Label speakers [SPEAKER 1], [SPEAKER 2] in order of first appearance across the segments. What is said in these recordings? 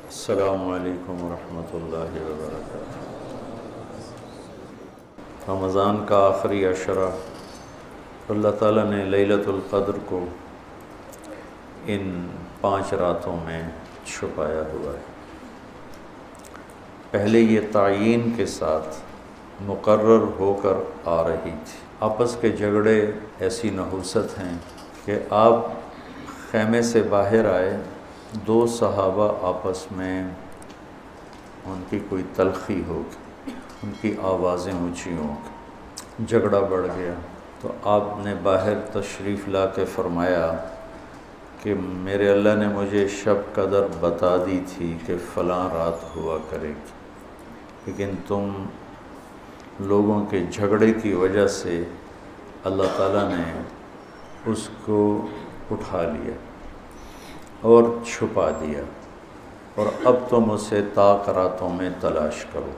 [SPEAKER 1] السلام علیکم ورحمۃ اللہ وبرکاتہ۔ رمضان کا آخری عشرہ اللہ تعالیٰ نے لیلۃ القدر کو ان 5 راتوں میں چھپایا ہوا ہے۔ پہلے یہ تعیین کے ساتھ مقرر ہو کر آ رہی تھی۔ آپس کے جھگڑے ایسی نحوست ہیں کہ آپ خیمے سے باہر آئے، 2 صحابہ آپس میں ان کی کوئی تلخی ہوگی، ان کی آوازیں اونچی ہوں گی، جھگڑا بڑھ گیا تو آپ نے باہر تشریف لا کے فرمایا کہ میرے اللہ نے مجھے شب قدر بتا دی تھی کہ فلاں رات ہوا کرے گی، لیکن تم لوگوں کے جھگڑے کی وجہ سے اللہ تعالیٰ نے اس کو اٹھا لیا اور چھپا دیا، اور اب تم اسے طاق راتوں میں تلاش کرو،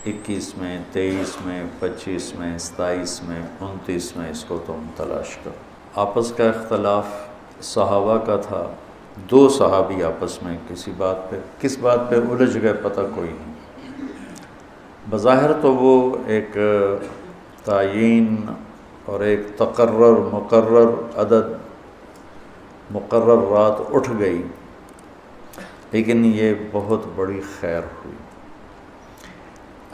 [SPEAKER 1] 21 میں، 23 میں، 25 میں، 27 میں، 29 میں اس کو تم تلاش کرو۔ آپس کا اختلاف صحابہ کا تھا، 2 صحابی آپس میں کس بات پہ الجھ گئے پتہ کوئی نہیں۔ بظاہر تو وہ ایک تعیین اور ایک مقرر عدد، مقرر رات اٹھ گئی، لیکن یہ بہت بڑی خیر ہوئی۔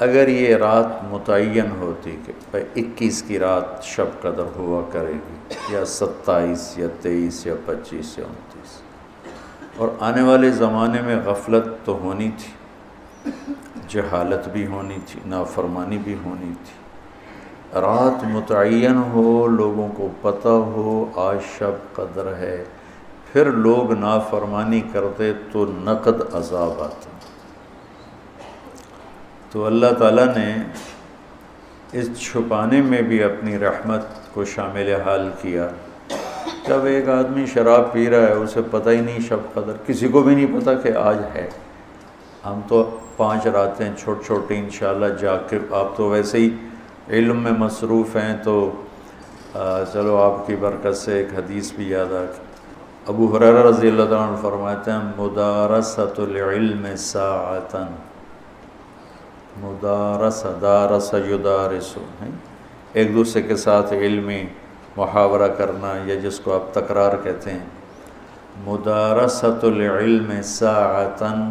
[SPEAKER 1] اگر یہ رات متعین ہوتی کہ 21 کی رات شب قدر ہوا کرے گی، یا 27 یا 23 یا 25 یا 29، اور آنے والے زمانے میں غفلت تو ہونی تھی، جہالت بھی ہونی تھی، نافرمانی بھی ہونی تھی، رات متعین ہو، لوگوں کو پتہ ہو آج شب قدر ہے، پھر لوگ نافرمانی کرتے تو نقد عذاب آتا۔ تو اللہ تعالیٰ نے اس چھپانے میں بھی اپنی رحمت کو شامل حال کیا۔ جب ایک آدمی شراب پی رہا ہے، اسے پتہ ہی نہیں شب قدر، کسی کو بھی نہیں پتہ کہ آج ہے۔ ہم تو 5 راتیں چھوٹی انشاءاللہ جاگ کے، آپ تو ویسے ہی علم میں مصروف ہیں، تو چلو آپ کی برکت سے ایک حدیث بھی یاد آ گئی۔ ابو ہریرہ رضی اللہ تعالیٰ عنہ فرماتے ہیں مدارست العلم ساعتاً، دارس یدارس، ایک دوسرے کے ساتھ علمی محاورہ کرنا، یا جس کو آپ تکرار کہتے ہیں، مدارست العلم ساعتاً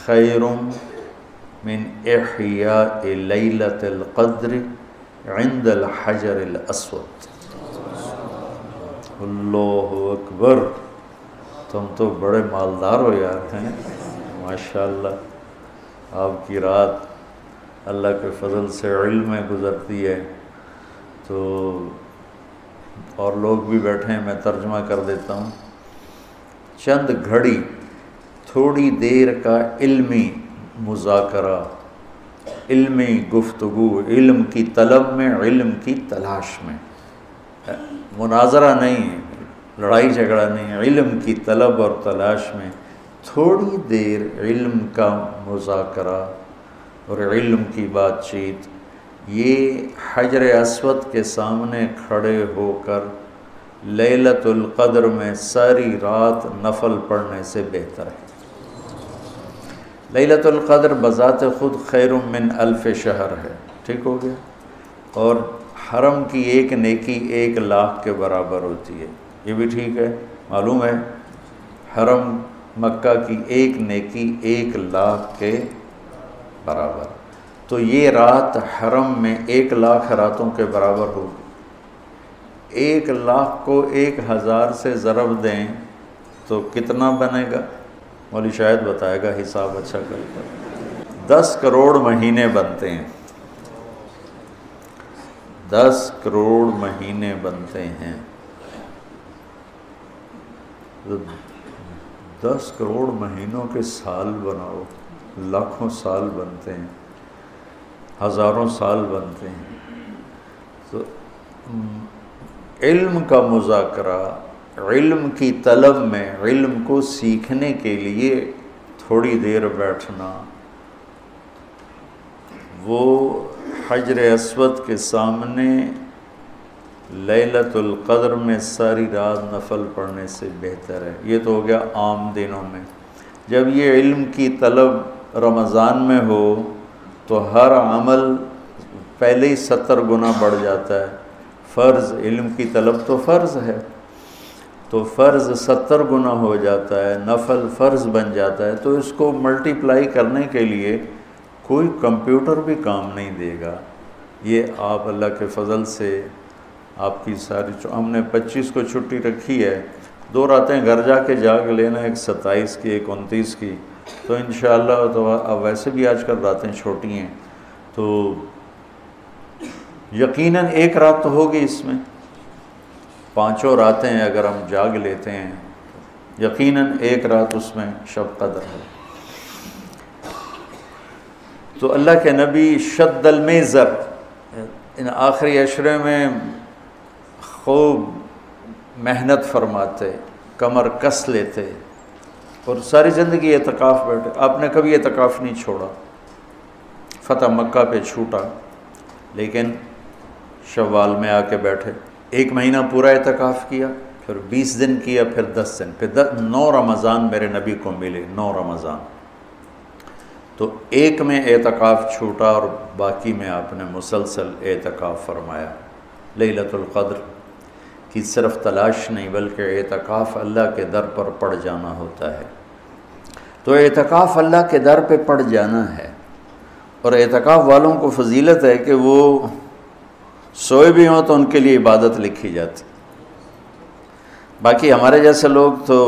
[SPEAKER 1] خیر من احیاء لیلۃ القدر عند الحجر الاسود۔ اللہ اکبر، تم تو بڑے مالدار ہو یار، ہیں ماشاءاللہ۔ آپ کی رات اللہ کے فضل سے علم میں گزرتی ہے، تو اور لوگ بھی بیٹھے ہیں، میں ترجمہ کر دیتا ہوں۔ چند گھڑی، تھوڑی دیر کا علمی مذاکرہ، علمی گفتگو، علم کی طلب میں، علم کی تلاش میں، مناظرہ نہیں، لڑائی جھگڑا نہیں، علم کی طلب اور تلاش میں تھوڑی دیر علم کا مذاکرہ اور علم کی بات چیت، یہ حجر اسود کے سامنے کھڑے ہو کر لیلۃ القدر میں ساری رات نفل پڑھنے سے بہتر ہے۔ لیلۃ القدر بذات خود خیر من 1000 شہر ہے، ٹھیک ہو گیا، اور حرم کی ایک نیکی 1,00,000 کے برابر ہوتی ہے، یہ بھی ٹھیک ہے، معلوم ہے، حرم مکہ کی ایک نیکی 1,00,000 کے برابر، تو یہ رات حرم میں 1,00,000 راتوں کے برابر ہوگی۔ 1,00,000 کو 1,000 سے ضرب دیں تو کتنا بنے گا؟ مولوی شاید بتائے گا، حساب اچھا کر کر 10 کروڑ مہینے بنتے ہیں، 10 کروڑ مہینے بنتے ہیں، 10 کروڑ مہینوں کے سال بناؤ، لاکھوں سال بنتے ہیں، ہزاروں سال بنتے ہیں۔ تو علم کا مذاکرہ، علم کی طلب میں، علم کو سیکھنے کے لیے تھوڑی دیر بیٹھنا، وہ حجر اسود کے سامنے لیلۃ القدر میں ساری رات نفل پڑھنے سے بہتر ہے۔ یہ تو ہو گیا عام دنوں میں، جب یہ علم کی طلب رمضان میں ہو تو ہر عمل پہلے ہی 70 گنا بڑھ جاتا ہے۔ فرض علم کی طلب تو فرض ہے، تو فرض 70 گنا ہو جاتا ہے، نفل فرض بن جاتا ہے، تو اس کو ملٹی پلائی کرنے کے لیے کوئی کمپیوٹر بھی کام نہیں دے گا۔ یہ آپ اللہ کے فضل سے آپ کی ساری ہم نے 25 کو چھٹی رکھی ہے، 2 راتیں گھر جا کے جاگ لینا، ایک 27 کی ایک 29 کی، تو انشاءاللہ تو اب ویسے بھی آج کل راتیں چھوٹی ہیں، تو یقیناً ایک رات تو ہوگی اس میں، 5 راتیں اگر ہم جاگ لیتے ہیں یقیناً ایک رات اس میں شب قدر ہے۔ تو اللہ کے نبی شد المیزر ان آخری عشرے میں خوب محنت فرماتے، کمر کس لیتے، اور ساری زندگی اعتکاف بیٹھے۔ آپ نے کبھی اعتکاف نہیں چھوڑا، فتح مکہ پہ چھوٹا لیکن شوال میں آ کے بیٹھے، 1 مہینہ پورا اعتکاف کیا، پھر 20 دن کیا، پھر 10 دن، پھر 9 رمضان میرے نبی کو ملے، 9 رمضان۔ تو 1 میں اعتکاف چھوٹا اور باقی میں آپ نے مسلسل اعتکاف فرمایا۔ لیلۃ القدر کی صرف تلاش نہیں بلکہ اعتکاف اللہ کے در پر پڑ جانا ہوتا ہے۔ تو اعتکاف اللہ کے در پہ پڑ جانا ہے، اور اعتکاف والوں کو فضیلت ہے کہ وہ سوئے بھی ہوں تو ان کے لیے عبادت لکھی جاتی۔ باقی ہمارے جیسے لوگ تو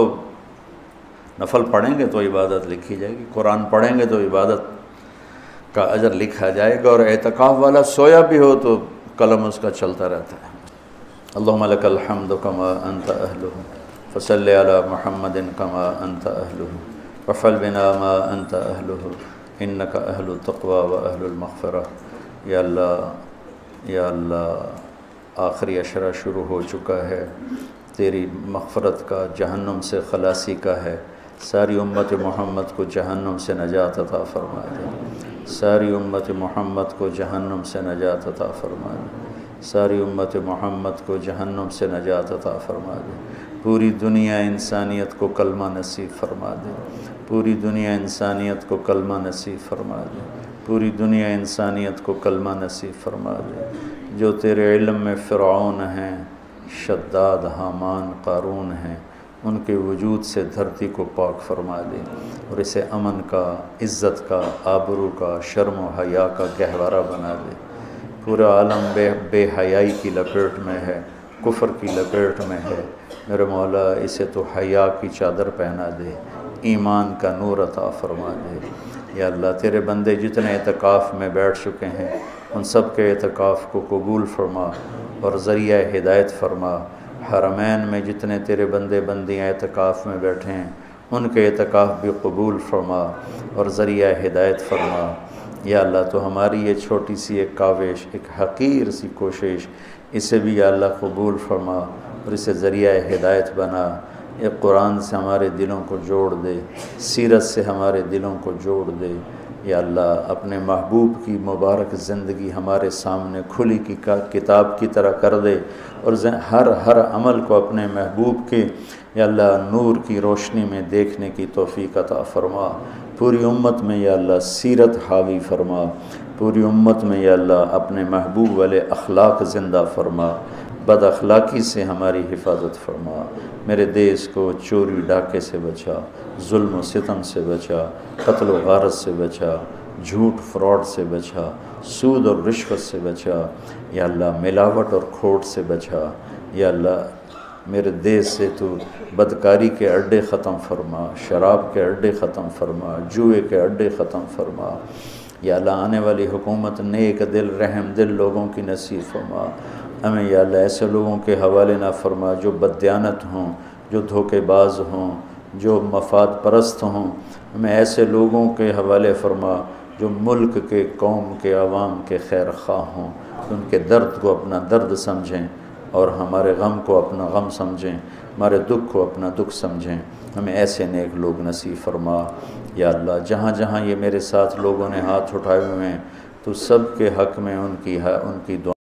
[SPEAKER 1] نفل پڑھیں گے تو عبادت لکھی جائے گی، قرآن پڑھیں گے تو عبادت کا اجر لکھا جائے گا، اور اعتکاف والا سویا بھی ہو تو قلم اس کا چلتا رہتا ہے۔ اللہم لک الحمد کما انت اہلہ فصلی علی محمد کما انت اہلہ وفعل بنا ما انت اہلہ انک اہل التقوی و اہل المغفرہ۔ یا اللہ آخری عشرہ شروع ہو چکا ہے، تیری مغفرت کا، جہنم سے خلاصی کا ہے، ساری امت محمد کو جہنم سے نجات عطا فرما دے، ساری امت محمد کو جہنم سے نجات عطا فرما دے، ساری امت محمد کو جہنم سے نجات عطا فرما دے، پوری دنیا انسانیت کو کلمہ نصیب فرما دے، پوری دنیا انسانیت کو کلمہ نصیب فرما دے، پوری دنیا انسانیت کو کلمہ نصیب فرما دے۔ جو تیرے علم میں فرعون ہیں، شداد، حامان، قارون ہیں، ان کے وجود سے دھرتی کو پاک فرما دے، اور اسے امن کا، عزت کا، آبرو کا، شرم و حیا کا گہوارہ بنا دے۔ پورا عالم بے حیائی کی لپیٹ میں ہے، کفر کی لپیٹ میں ہے، میرے مولا اسے تو حیا کی چادر پہنا دے، ایمان کا نور عطا فرما دے۔ یا اللہ تیرے بندے جتنے اعتکاف میں بیٹھ چکے ہیں ان سب کے اعتکاف کو قبول فرما اور ذریعہ ہدایت فرما۔ حرمین میں جتنے تیرے بندے بندیاں اعتکاف میں بیٹھے ہیں ان کے اعتکاف بھی قبول فرما اور ذریعہ ہدایت فرما۔ یا اللہ تو ہماری یہ چھوٹی سی ایک کاوش، ایک حقیر سی کوشش، اسے بھی یا اللہ قبول فرما اور اسے ذریعہ ہدایت بنا۔ یہ قرآن سے ہمارے دلوں کو جوڑ دے، سیرت سے ہمارے دلوں کو جوڑ دے۔ یا اللہ اپنے محبوب کی مبارک زندگی ہمارے سامنے کھلی کی کتاب کی طرح کر دے، اور ہر عمل کو اپنے محبوب کے یا اللہ نور کی روشنی میں دیکھنے کی توفیق عطا فرما۔ پوری امت میں یا اللہ سیرت حاوی فرما، پوری امت میں یا اللہ اپنے محبوب والے اخلاق زندہ فرما، بد اخلاقی سے ہماری حفاظت فرما۔ میرے دیس کو چوری ڈاکے سے بچا، ظلم و ستم سے بچا، قتل و غارت سے بچا، جھوٹ فراڈ سے بچا، سود اور رشوت سے بچا، یا اللہ ملاوٹ اور کھوٹ سے بچا۔ یا اللہ میرے دیس سے تو بدکاری کے اڈے ختم فرما، شراب کے اڈے ختم فرما، جوئے کے اڈے ختم فرما۔ یا اللہ آنے والی حکومت نیک دل رحم دل لوگوں کی نصیب فرما۔ ہمیں یا اللہ ایسے لوگوں کے حوالے نہ فرما جو بددیانت ہوں، جو دھوکے باز ہوں، جو مفاد پرست ہوں۔ ہمیں ایسے لوگوں کے حوالے فرما جو ملک کے، قوم کے، عوام کے خیر خواہ ہوں، ان کے درد کو اپنا درد سمجھیں اور ہمارے غم کو اپنا غم سمجھیں، ہمارے دکھ کو اپنا دکھ سمجھیں۔ ہمیں ایسے نیک لوگ نصیب فرما۔ یا اللہ جہاں جہاں یہ میرے ساتھ لوگوں نے ہاتھ اٹھائے ہوئے ہیں تو سب کے حق میں ان کی دعا